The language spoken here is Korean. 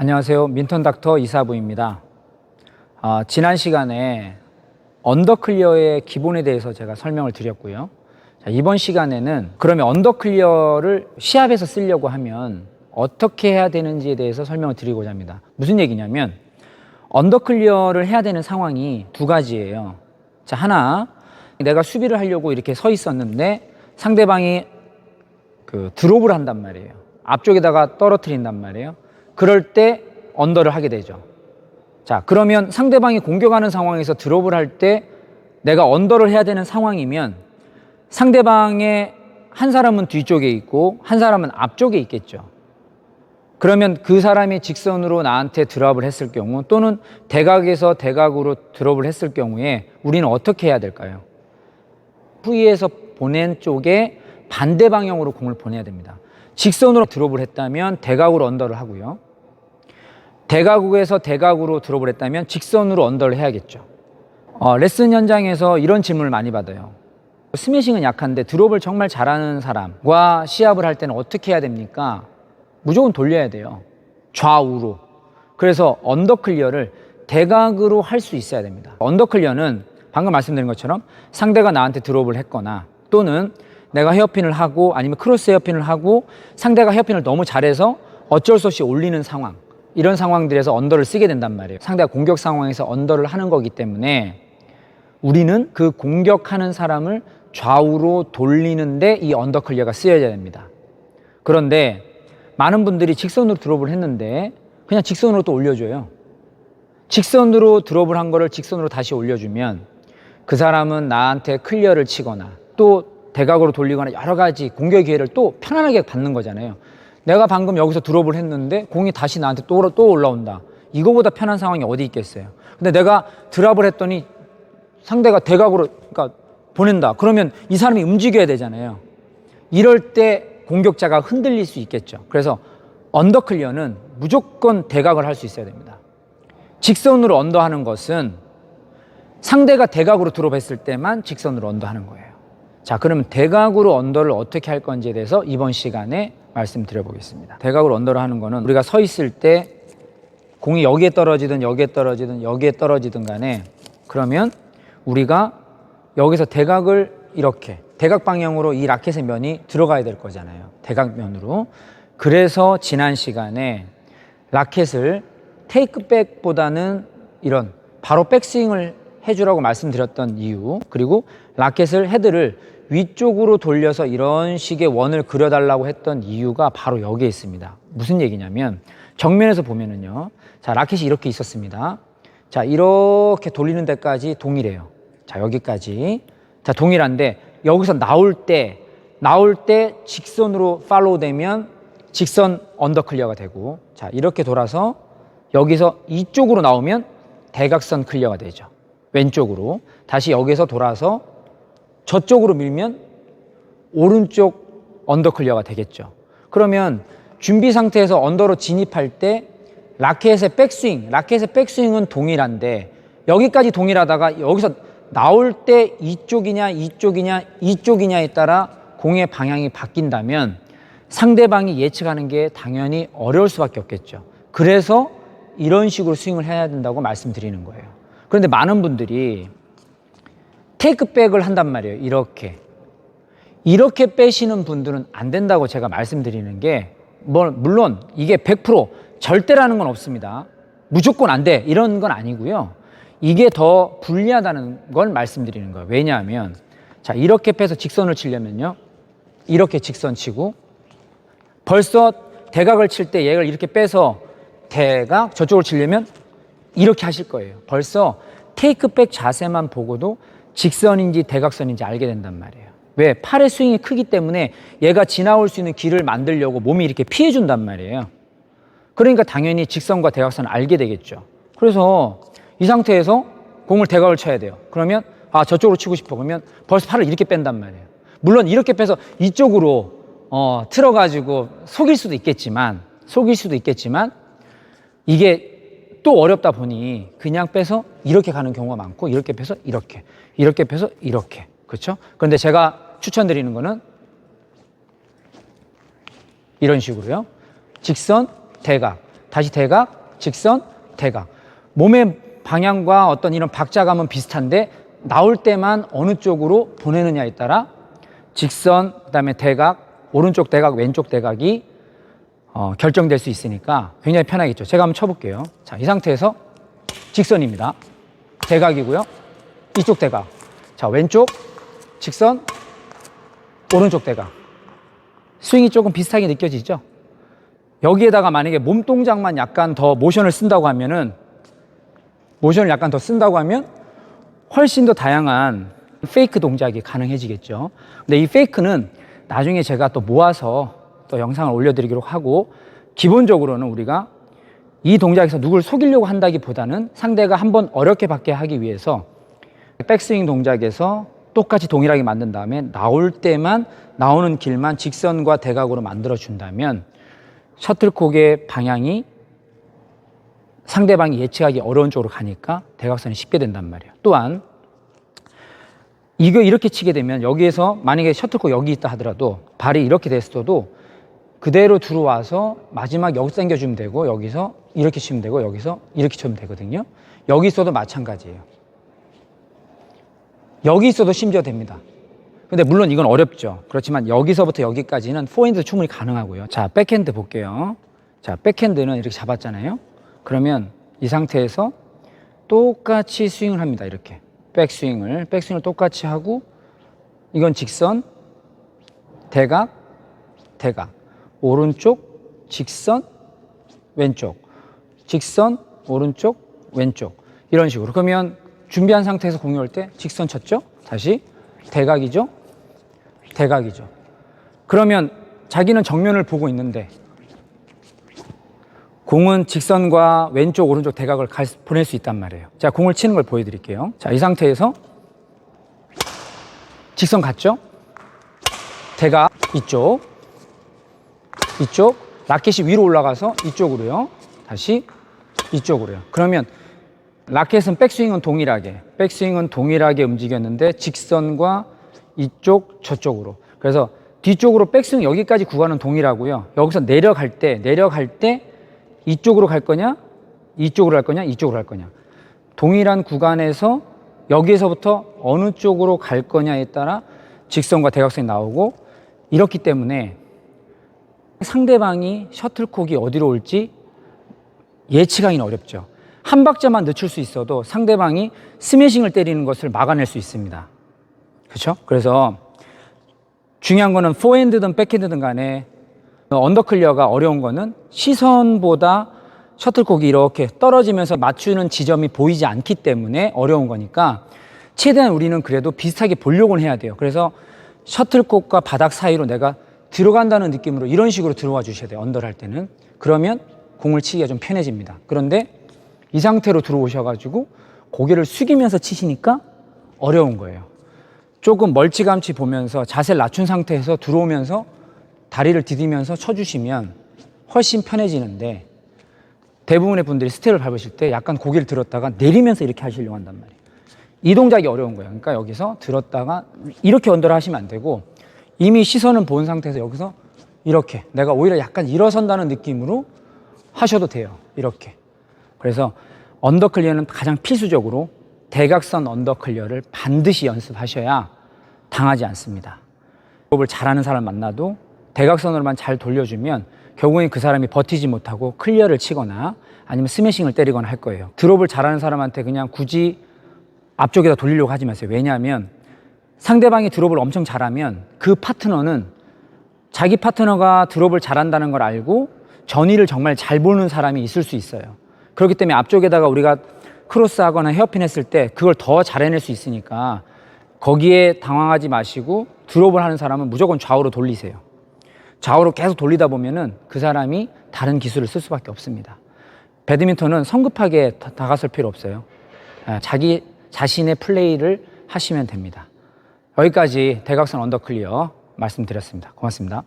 안녕하세요. 민턴 닥터 이사부입니다. 지난 시간에 언더클리어의 기본에 대해서 제가 설명을 드렸고요. 자, 이번 시간에는 그러면 언더클리어를 시합에서 쓰려고 하면 어떻게 해야 되는지에 대해서 설명을 드리고자 합니다. 무슨 얘기냐면 언더클리어를 해야 되는 상황이 두 가지예요. 자, 하나, 내가 수비를 하려고 이렇게 서 있었는데 상대방이 드롭을 한단 말이에요. 앞쪽에다가 떨어뜨린단 말이에요. 그럴 때 언더를 하게 되죠. 자, 그러면 상대방이 공격하는 상황에서 드롭을 할 때 내가 언더를 해야 되는 상황이면 상대방의 한 사람은 뒤쪽에 있고 한 사람은 앞쪽에 있겠죠. 그러면 그 사람이 직선으로 나한테 드롭을 했을 경우 또는 대각에서 대각으로 드롭을 했을 경우에 우리는 어떻게 해야 될까요? 후위에서 보낸 쪽에 반대 방향으로 공을 보내야 됩니다. 직선으로 드롭을 했다면 대각으로 언더를 하고요. 대각에서 대각으로 드롭을 했다면 직선으로 언더를 해야겠죠. 레슨 현장에서 이런 질문을 많이 받아요. 스매싱은 약한데 드롭을 정말 잘하는 사람과 시합을 할 때는 어떻게 해야 됩니까? 무조건 돌려야 돼요. 좌우로. 그래서 언더클리어를 대각으로 할 수 있어야 됩니다. 언더클리어는 방금 말씀드린 것처럼 상대가 나한테 드롭을 했거나 또는 내가 헤어핀을 하고 아니면 크로스 헤어핀을 하고 상대가 헤어핀을 너무 잘해서 어쩔 수 없이 올리는 상황, 이런 상황들에서 언더를 쓰게 된단 말이에요. 상대가 공격 상황에서 언더를 하는 거기 때문에 우리는 그 공격하는 사람을 좌우로 돌리는데 이 언더클리어가 쓰여야 됩니다. 그런데 많은 분들이 직선으로 드롭을 했는데 그냥 직선으로 또 올려줘요. 직선으로 드롭을 한 거를 직선으로 다시 올려주면 그 사람은 나한테 클리어를 치거나 또 대각으로 돌리거나 여러 가지 공격 기회를 또 편안하게 받는 거잖아요. 내가 방금 여기서 드롭을 했는데 공이 다시 나한테 또 올라온다. 이거보다 편한 상황이 어디 있겠어요. 근데 내가 드랍을 했더니 상대가 대각으로 보낸다. 그러면 이 사람이 움직여야 되잖아요. 이럴 때 공격자가 흔들릴 수 있겠죠. 그래서 언더클리어는 무조건 대각을 할 수 있어야 됩니다. 직선으로 언더하는 것은 상대가 대각으로 드롭했을 때만 직선으로 언더하는 거예요. 자, 그러면 대각으로 언더를 어떻게 할 건지에 대해서 이번 시간에 말씀드려보겠습니다. 대각으로 언더를 하는 거는 우리가 서 있을 때 공이 여기에 떨어지든 여기에 떨어지든 여기에 떨어지든 간에 그러면 우리가 여기서 대각을 이렇게 대각 방향으로 이 라켓의 면이 들어가야 될 거잖아요. 대각면으로. 그래서 지난 시간에 라켓을 테이크백보다는 이런 바로 백스윙을 해주라고 말씀드렸던 이유, 그리고 라켓을 헤드를 위쪽으로 돌려서 이런 식의 원을 그려달라고 했던 이유가 바로 여기에 있습니다. 무슨 얘기냐면 정면에서 보면은요, 자, 라켓이 이렇게 있었습니다. 자, 이렇게 돌리는 데까지 동일해요. 자, 여기까지. 자, 동일한데 여기서 나올 때 직선으로 팔로우 되면 직선 언더클리어가 되고, 자, 이렇게 돌아서 여기서 이쪽으로 나오면 대각선 클리어가 되죠. 왼쪽으로. 다시 여기서 돌아서 저쪽으로 밀면 오른쪽 언더클리어가 되겠죠. 그러면 준비 상태에서 언더로 진입할 때 라켓의 백스윙은 동일한데 여기까지 동일하다가 여기서 나올 때 이쪽이냐에 따라 공의 방향이 바뀐다면 상대방이 예측하는 게 당연히 어려울 수밖에 없겠죠. 그래서 이런 식으로 스윙을 해야 된다고 말씀드리는 거예요. 그런데 많은 분들이 테이크백을 한단 말이에요. 이렇게 빼시는 분들은 안 된다고 제가 말씀드리는 게, 물론 이게 100% 절대라는 건 없습니다. 무조건 안 돼 이런 건 아니고요. 이게 더 불리하다는 걸 말씀드리는 거예요. 왜냐하면 자, 이렇게 빼서 직선을 치려면요, 이렇게 직선 치고 벌써 대각을 칠 때 얘를 이렇게 빼서 대각 저쪽으로 치려면 이렇게 하실 거예요. 벌써 테이크백 자세만 보고도 직선인지 대각선인지 알게 된단 말이에요. 왜? 팔의 스윙이 크기 때문에 얘가 지나올 수 있는 길을 만들려고 몸이 이렇게 피해준단 말이에요. 그러니까 당연히 직선과 대각선을 알게 되겠죠. 그래서 이 상태에서 공을 대각을 쳐야 돼요. 그러면 저쪽으로 치고 싶어. 그러면 벌써 팔을 이렇게 뺀단 말이에요. 물론 이렇게 빼서 이쪽으로 틀어가지고 속일 수도 있겠지만 이게 또 어렵다 보니 그냥 빼서 이렇게 가는 경우가 많고, 이렇게 빼서 이렇게 빼서 이렇게. 그렇죠? 그런데 제가 추천드리는 거는 이런 식으로요. 직선, 대각. 다시 대각, 직선, 대각. 몸의 방향과 어떤 이런 박자감은 비슷한데 나올 때만 어느 쪽으로 보내느냐에 따라 직선, 그다음에 대각, 오른쪽 대각, 왼쪽 대각이 결정될 수 있으니까 굉장히 편하겠죠. 제가 한번 쳐볼게요. 자, 이 상태에서 직선입니다. 대각이고요. 이쪽 대각. 자, 왼쪽 직선, 오른쪽 대각. 스윙이 조금 비슷하게 느껴지죠? 여기에다가 만약에 몸 동작만 약간 더 모션을 쓴다고 하면은 훨씬 더 다양한 페이크 동작이 가능해지겠죠. 근데 이 페이크는 나중에 제가 또 모아서 또 영상을 올려드리기로 하고, 기본적으로는 우리가 이 동작에서 누굴 속이려고 한다기보다는 상대가 한번 어렵게 받게 하기 위해서 백스윙 동작에서 똑같이 동일하게 만든 다음에 나올 때만, 나오는 길만 직선과 대각으로 만들어 준다면 셔틀콕의 방향이 상대방이 예측하기 어려운 쪽으로 가니까 대각선이 쉽게 된단 말이에요. 또한 이거 이렇게 치게 되면 여기에서 만약에 셔틀콕 여기 있다 하더라도 발이 이렇게 됐어도 그대로 들어와서 마지막 여기서 당겨주면 되고, 여기서 이렇게 치면 되고, 여기서 이렇게 치면 되거든요. 여기 있어도 마찬가지예요. 여기 있어도 심지어 됩니다. 근데 물론 이건 어렵죠. 그렇지만 여기서부터 여기까지는 포핸드 충분히 가능하고요. 자, 백핸드 볼게요. 자, 백핸드는 이렇게 잡았잖아요. 그러면 이 상태에서 똑같이 스윙을 합니다. 이렇게 백스윙을 똑같이 하고, 이건 직선, 대각, 대각, 오른쪽, 직선, 왼쪽, 직선, 오른쪽, 왼쪽, 이런 식으로. 그러면 준비한 상태에서 공이 올 때 직선 쳤죠? 다시 대각이죠? 대각이죠. 그러면 자기는 정면을 보고 있는데 공은 직선과 왼쪽, 오른쪽 대각을 보낼 수 있단 말이에요. 자, 공을 치는 걸 보여드릴게요. 자, 이 상태에서 직선 갔죠? 대각 이쪽, 라켓이 위로 올라가서 이쪽으로요. 다시 이쪽으로요. 그러면 라켓은 백스윙은 동일하게 움직였는데 직선과 이쪽, 저쪽으로. 그래서 뒤쪽으로 백스윙 여기까지 구간은 동일하고요. 여기서 내려갈 때 이쪽으로 갈 거냐, 이쪽으로 갈 거냐, 이쪽으로 갈 거냐. 동일한 구간에서 여기에서부터 어느 쪽으로 갈 거냐에 따라 직선과 대각선이 나오고, 이렇기 때문에 상대방이 셔틀콕이 어디로 올지 예측하기는 어렵죠. 한 박자만 늦출 수 있어도 상대방이 스매싱을 때리는 것을 막아낼 수 있습니다. 그렇죠? 그래서 중요한 거는 포핸드든 백핸드든 간에 언더클리어가 어려운 거는 시선보다 셔틀콕이 이렇게 떨어지면서 맞추는 지점이 보이지 않기 때문에 어려운 거니까 최대한 우리는 그래도 비슷하게 보려고는 해야 돼요. 그래서 셔틀콕과 바닥 사이로 내가 들어간다는 느낌으로 이런 식으로 들어와 주셔야 돼요. 언더를 할 때는. 그러면 공을 치기가 좀 편해집니다. 그런데 이 상태로 들어오셔가지고 고개를 숙이면서 치시니까 어려운 거예요. 조금 멀찌감치 보면서 자세를 낮춘 상태에서 들어오면서 다리를 디디면서 쳐주시면 훨씬 편해지는데, 대부분의 분들이 스텝을 밟으실 때 약간 고개를 들었다가 내리면서 이렇게 하시려고 한단 말이에요. 이 동작이 어려운 거예요. 그러니까 여기서 들었다가 이렇게 언더를 하시면 안 되고, 이미 시선은 본 상태에서 여기서 이렇게 내가 오히려 약간 일어선다는 느낌으로 하셔도 돼요. 이렇게. 그래서 언더클리어는 가장 필수적으로 대각선 언더클리어를 반드시 연습하셔야 당하지 않습니다. 드롭을 잘하는 사람 만나도 대각선으로만 잘 돌려주면 결국엔 그 사람이 버티지 못하고 클리어를 치거나 아니면 스매싱을 때리거나 할 거예요. 드롭을 잘하는 사람한테 그냥 굳이 앞쪽에다 돌리려고 하지 마세요. 왜냐하면 상대방이 드롭을 엄청 잘하면 그 파트너는 자기 파트너가 드롭을 잘한다는 걸 알고 전위를 정말 잘 보는 사람이 있을 수 있어요. 그렇기 때문에 앞쪽에다가 우리가 크로스하거나 헤어핀 했을 때 그걸 더 잘 해낼 수 있으니까 거기에 당황하지 마시고 드롭을 하는 사람은 무조건 좌우로 돌리세요. 좌우로 계속 돌리다 보면은 그 사람이 다른 기술을 쓸 수밖에 없습니다. 배드민턴은 성급하게 다가설 필요 없어요. 자기 자신의 플레이를 하시면 됩니다. 여기까지 대각선 언더클리어 말씀드렸습니다. 고맙습니다.